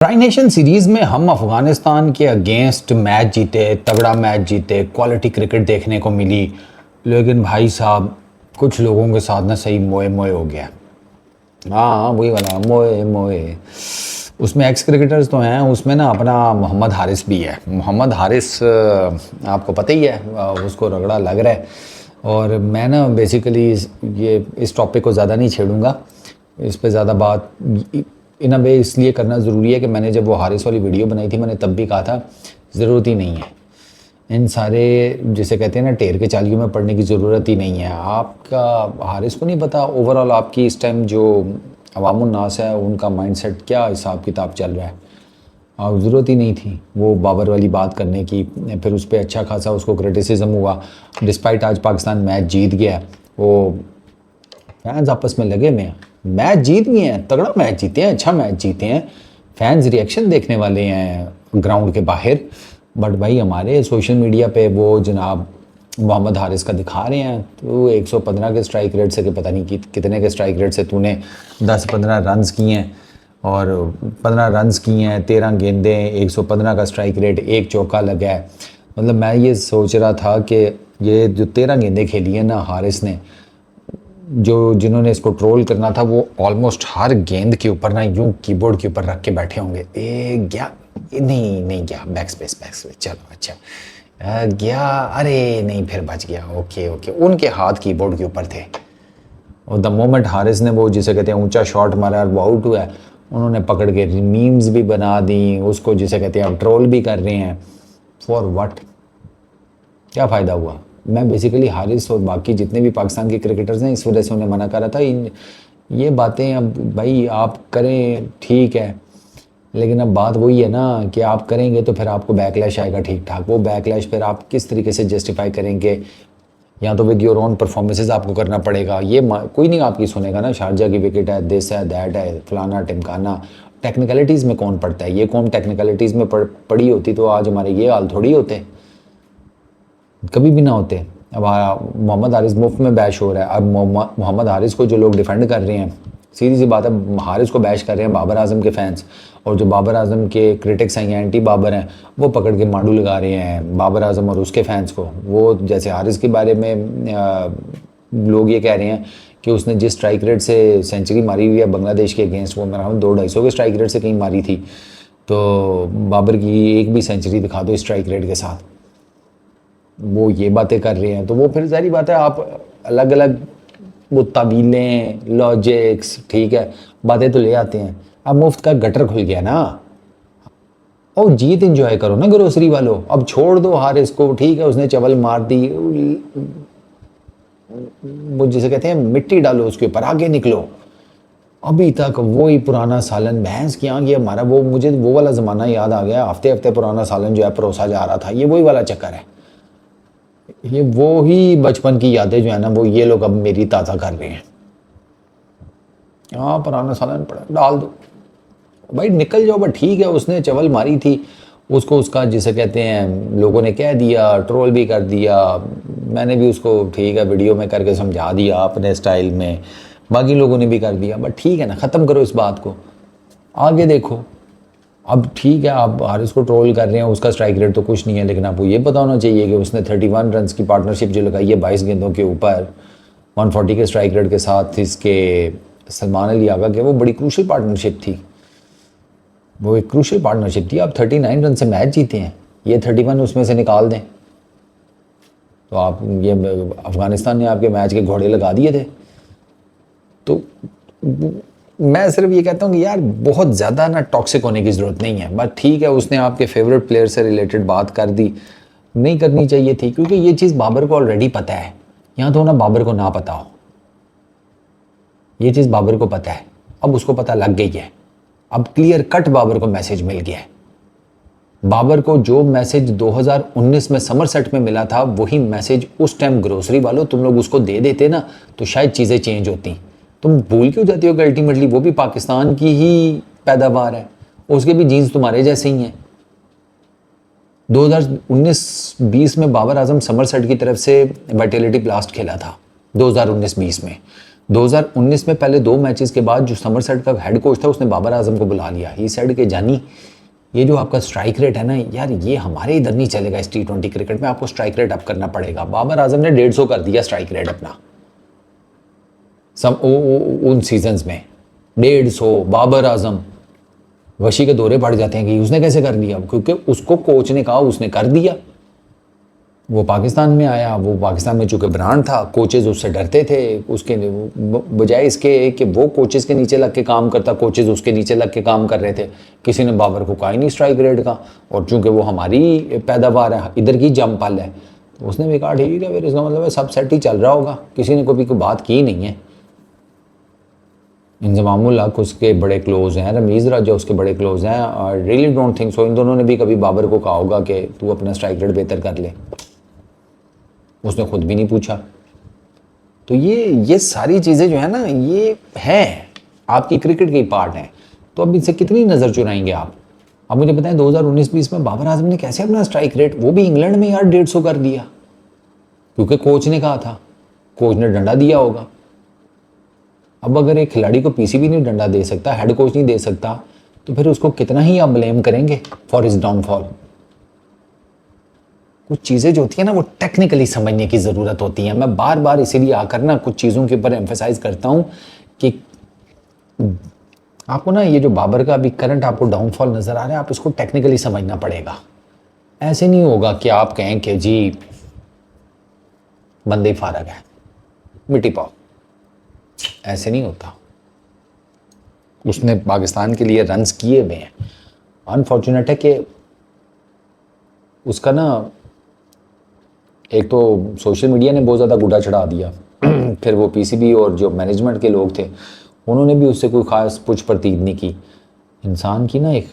Tri nation series में हम अफगानिस्तान के अगेंस्ट मैच जीते, तगड़ा मैच जीते, क्वालिटी क्रिकेट देखने को मिली। लेकिन भाई साहब कुछ लोगों के साथ ना सही मोए मोए हो गया। हाँ वही वाला मोए मोए। उसमें एक्स क्रिकेटर्स तो हैं, उसमें ना अपना मोहम्मद हारिस भी है। मोहम्मद हारिस आपको पता ही है, उसको रगड़ा लग रहा है। और मैं ना बेसिकली इस टॉपिक को ज़्यादा नहीं छेड़ूंगा, इस पे ज़्यादा बात इन वे इसलिए करना ज़रूरी है कि मैंने जब वो हारिस वाली वीडियो बनाई थी मैंने तब भी कहा था ज़रूरत ही नहीं है इन सारे जिसे कहते हैं ना टेर के चालियों में पड़ने की ज़रूरत ही नहीं है। आपका हारिस को नहीं पता ओवरऑल आपकी इस टाइम जो अवामुन्नास है उनका माइंडसेट क्या हिसाब किताब चल रहा है। आप ज़रूरत ही नहीं थी वो बाबर वाली बात करने की। फिर उस पर अच्छा खासा उसको क्रिटिसिज्म हुआ, डिस्पाइट आज पाकिस्तान मैच जीत गया। वो फैंस आपस में लगे हुए हैं, मैच जीत गए हैं, तगड़ा मैच जीते हैं, अच्छा मैच जीते हैं, फैंस रिएक्शन देखने वाले हैं ग्राउंड के बाहर। बट भाई हमारे सोशल मीडिया पे वो जनाब मोहम्मद हारिस का दिखा रहे हैं तो 115 के स्ट्राइक रेट से कि पता नहीं कितने के स्ट्राइक रेट से तूने 10-15 रन्स किए हैं और 15 रन्स किए हैं, 13 गेंदें, 115 का स्ट्राइक रेट, एक चौका लगा है। मतलब मैं ये सोच रहा था कि ये जो 13 गेंदें खेली हैं ना हारिस ने, जो जिन्होंने इसको ट्रोल करना था वो ऑलमोस्ट हर गेंद के ऊपर ना यूं कीबोर्ड के ऊपर रख के बैठे होंगे। गया नहीं गया, बैक स्पेस चलो अच्छा गया, अरे नहीं फिर बच गया, ओके ओके। उनके हाथ कीबोर्ड के ऊपर थे और द मोमेंट हारिस ने वो जिसे कहते हैं ऊंचा शॉट मारा और वो आउट हुआ, उन्होंने पकड़ के मीम्स भी बना दी उसको, जिसे कहते हैं अब ट्रोल भी कर रहे हैं। For what? क्या फ़ायदा हुआ? मैं बेसिकली हारिस और बाकी जितने भी पाकिस्तान के क्रिकेटर्स हैं इस वजह से उन्हें मना करा था। ये बातें अब भाई आप करें ठीक है, लेकिन अब बात वही है ना कि आप करेंगे तो फिर आपको बैकलैश आएगा ठीक ठाक। वो बैकलैश फिर आप किस तरीके से जस्टिफाई करेंगे, या तो विद योर ओन परफॉर्मेंसेज आपको करना पड़ेगा। ये कोई नहीं आपकी सुनेगा ना, शारजा की विकेट है, दिस है, दैट है, फलाना टिमकाना। टेक्निकलिटीज़ में कौन पढ़ता है? ये कौन टेक्निकलिटीज़ में पड़ी होती तो आज हमारे ये हाल थोड़ी होते, कभी भी ना होते। अब मोहम्मद हारिस मुफ्त में बैश हो रहा है। अब मोहम्मद हारिस को जो लोग डिफेंड कर रहे हैं, सीधी सी बात है, हारिस को बैश कर रहे हैं बाबर आजम के फैंस, और जो बाबर आजम के क्रिटिक्स हैं या एंटी बाबर हैं वो पकड़ के माडू लगा रहे हैं बाबर आजम और उसके फैंस को। वो जैसे हारिस के बारे में लोग ये कह रहे हैं कि उसने जिस स्ट्राइक रेट से सेंचुरी मारी हुई है बांग्लादेश के अगेंस्ट, वो मेरा 200-250 के स्ट्राइक रेट से कहीं मारी थी, तो बाबर की एक भी सेंचुरी दिखा दो स्ट्राइक रेट के साथ। वो ये बातें कर रहे हैं तो वो फिर सारी बात है, आप अलग अलग वो तवीलें लॉजिक्स ठीक है बातें तो ले आते हैं। अब मुफ्त का गटर खुल गया ना, और जीत इंजॉय करो ना ग्रोसरी वालों। अब छोड़ दो हारिस को, ठीक है उसने चवल मार दी, वो जिसे कहते हैं मिट्टी डालो उसके ऊपर, आगे निकलो। अभी तक वही पुराना सालन भैंस की आगे हमारा, वो मुझे वो वाला ज़माना याद आ गया, हफ्ते हफ्ते पुराना सालन जो है परोसा जा रहा था, ये वही वाला चक्कर है। ये वो ही बचपन की यादें जो है ना वो ये लोग अब मेरी ताज़ा कर रहे हैं। हाँ पुराना सालन पड़ा डाल दो भाई, निकल जाओ। बट ठीक है उसने चवल मारी थी, उसको उसका जिसे कहते हैं लोगों ने कह दिया, ट्रोल भी कर दिया, मैंने भी उसको ठीक है वीडियो में करके समझा दिया अपने स्टाइल में, बाकी लोगों ने भी कर दिया। बट ठीक है ना, ख़त्म करो इस बात को, आगे देखो। अब ठीक है आप हारिस को ट्रोल कर रहे हैं, उसका स्ट्राइक रेट तो कुछ नहीं है, लेकिन आपको ये पता होना चाहिए कि उसने 31 रन्स की पार्टनरशिप जो लगाई है 22 गेंदों के ऊपर 140 के स्ट्राइक रेट के साथ, इसके सलमान अली आगा के, वो बड़ी क्रूशल पार्टनरशिप थी, वो एक क्रूशल पार्टनरशिप थी। आप 39 रन से मैच जीते हैं, ये 31 उसमें से निकाल दें तो आप ये अफ़गानिस्तान ने आपके मैच के घोड़े लगा दिए थे। तो मैं सिर्फ ये कहता हूँ कि यार बहुत ज़्यादा ना टॉक्सिक होने की ज़रूरत नहीं है। बट ठीक है उसने आपके फेवरेट प्लेयर से रिलेटेड बात कर दी, नहीं करनी चाहिए थी, क्योंकि ये चीज़ बाबर को ऑलरेडी पता है। यहाँ तो ना बाबर को ना पता हो, ये चीज़ बाबर को पता है, अब उसको पता लग गई है। अब क्लियर कट बाबर को मैसेज मिल गया है। बाबर को जो मैसेज 2019 में समरसेट में मिला था वही मैसेज उस टाइम ग्रोसरी वालों तुम लोग उसको दे देते ना तो शायद चीज़ें चेंज होती। तुम भूल क्यों जाती हो कि अल्टीमेटली वो भी पाकिस्तान की ही पैदावार है, उसके भी जीन्स तुम्हारे जैसे ही हैं। 2019-20 में बाबर आजम समरसेट की तरफ से वाइटेलिटी ब्लास्ट खेला था 2019-20 में। 2019 में पहले 2 मैचेस के बाद जो समरसेट का हेड कोच था उसने बाबर आजम को बुला लिया। ही सेड कि जानी ये जो आपका स्ट्राइक रेट है ना यार, ये हमारे इधर नहीं चलेगा, इस T20 क्रिकेट में आपको स्ट्राइक रेट अप करना पड़ेगा। बाबर आजम ने 150 कर दिया स्ट्राइक रेट अपना उन सीजन्स में। 150 बाबर आजम, वशी के दौरे पड़ जाते हैं कि उसने कैसे कर दिया, क्योंकि उसको कोच ने कहा, उसने कर दिया। वो पाकिस्तान में आया, वो पाकिस्तान में चूँकि ब्रांड था, कोचेज़ उससे डरते थे। उसके बजाय इसके कि वो कोचेज़ के नीचे लग के काम करता, कोचेज़ उसके नीचे लग के काम कर रहे थे। किसी ने बाबर को कहा ही नहीं स्ट्राइक रेट का, और चूँकि वो हमारी पैदावार है, इधर की जम पल है, तो उसने भी कहा ठीक है, फिर इसका मतलब है सब सेट ही चल रहा होगा, किसी ने कभी कोई बात की नहीं है। इंजमामुल हक उसके बड़े क्लोज हैं, रमीज़ राजा उसके बड़े क्लोज हैं। I really don't think so इन दोनों ने भी कभी बाबर को कहा होगा कि तू अपना स्ट्राइक रेट बेहतर कर ले। उसने खुद भी नहीं पूछा। तो ये सारी चीज़ें जो है ना, ये है आपकी क्रिकेट की पार्ट हैं। तो अब इनसे कितनी नज़र चुराएंगे आप? अब मुझे बताएं 2019-20 में बाबर आजम ने कैसे अपना स्ट्राइक रेट, वो भी इंग्लैंड में यार 150 कर दिया, क्योंकि कोच ने कहा था, कोच ने डंडा दिया होगा। अब अगर एक खिलाड़ी को पीसीबी नहीं डंडा दे सकता, हेड कोच नहीं दे सकता, तो फिर उसको कितना ही आप ब्लेम करेंगे फॉर हिज डाउनफॉल। कुछ चीज़ें जो होती है ना, वो टेक्निकली समझने की ज़रूरत होती है। मैं बार बार इसीलिए आकर ना कुछ चीज़ों के ऊपर एम्फेसाइज करता हूँ कि आपको ना ये जो बाबर का अभी करंट आपको डाउनफॉल नज़र आ रहा है, आप इसको टेक्निकली समझना पड़ेगा। ऐसे नहीं होगा कि आप कहें कि जी बंदे फारग है, मिट्टी पाओ, ऐसे नहीं होता। उसने पाकिस्तान के लिए रन्स किए हुए हैं। अनफॉर्चुनेट है कि उसका ना एक तो सोशल मीडिया ने बहुत ज़्यादा गुड्डा चढ़ा दिया फिर वो पीसीबी और जो मैनेजमेंट के लोग थे उन्होंने भी उससे कोई ख़ास पुछ परतीब नहीं की। इंसान की ना एक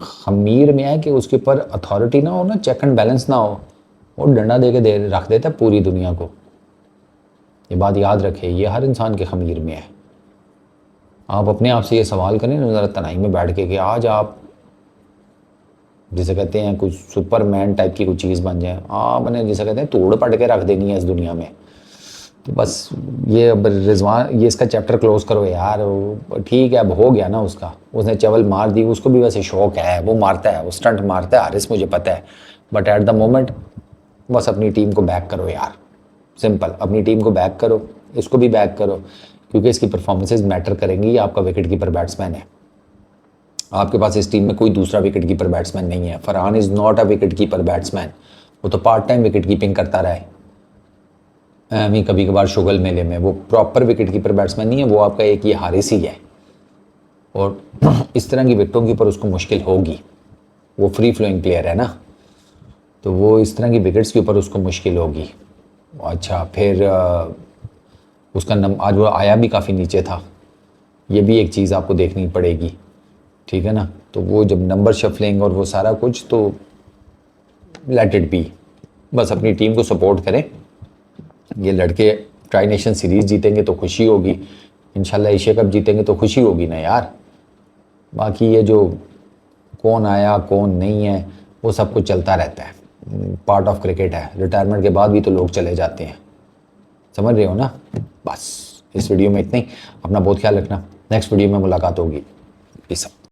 खमीर में है कि उसके ऊपर अथॉरिटी ना हो ना, चेक एंड बैलेंस ना हो, और डंडा दे के रख देता है पूरी दुनिया को। ये बात याद रखें, ये हर इंसान के खमीर में है। आप अपने आप से ये सवाल करें ना ज़रा तनाई में बैठ के कि आज आप जिसे कहते हैं कुछ सुपरमैन टाइप की कुछ चीज़ बन जाए, आपने जिसे कहते हैं तोड़ पट के रख देनी है इस दुनिया में। तो बस ये अब रिजवान, ये इसका चैप्टर क्लोज करो यार। ठीक है, अब हो गया ना उसका, उसने चवल मार दी, उसको भी वैसे शौक है, वो मारता है, वो स्टंट मारता है हारिस, मुझे पता है। बट एट द मोमेंट बस अपनी टीम को बैक करो यार, सिंपल, अपनी टीम को बैक करो, इसको भी बैक करो, क्योंकि इसकी परफॉर्मेंसेज मैटर करेंगी। ये आपका विकेट कीपर बैट्समैन है, आपके पास इस टीम में कोई दूसरा विकेट कीपर बैट्समैन नहीं है। Farhan is not a wicket keeper batsman, वो तो पार्ट टाइम विकेट कीपिंग करता रहा है, अभी कभी कभार शुगल मेले में। वो प्रॉपर विकेट कीपर बैट्समैन नहीं है, वो आपका एक ये हारिस ही है। और इस तरह की विकेटों के ऊपर उसको मुश्किल होगी, वो फ्री फ्लोइंग प्लेयर है ना, तो वो इस तरह की विकेट्स के ऊपर उसको मुश्किल होगी। अच्छा, फिर उसका आज वो आया भी काफ़ी नीचे था, ये भी एक चीज़ आपको देखनी पड़ेगी, ठीक है ना। तो वो जब नंबर शफलिंग और वो सारा कुछ, तो लेट इट बी, बस अपनी टीम को सपोर्ट करें। ये लड़के ट्राई नेशन सीरीज़ जीतेंगे तो खुशी होगी, इंशाल्लाह एशिया कप जीतेंगे तो खुशी होगी ना यार। बाकी ये जो कौन आया कौन नहीं है वो सब कुछ चलता रहता है, पार्ट ऑफ क्रिकेट है। रिटायरमेंट के बाद भी तो लोग चले जाते हैं, समझ रहे हो ना। बस इस वीडियो में इतना ही, अपना बहुत ख्याल रखना, नेक्स्ट वीडियो में मुलाकात होगी। पीस।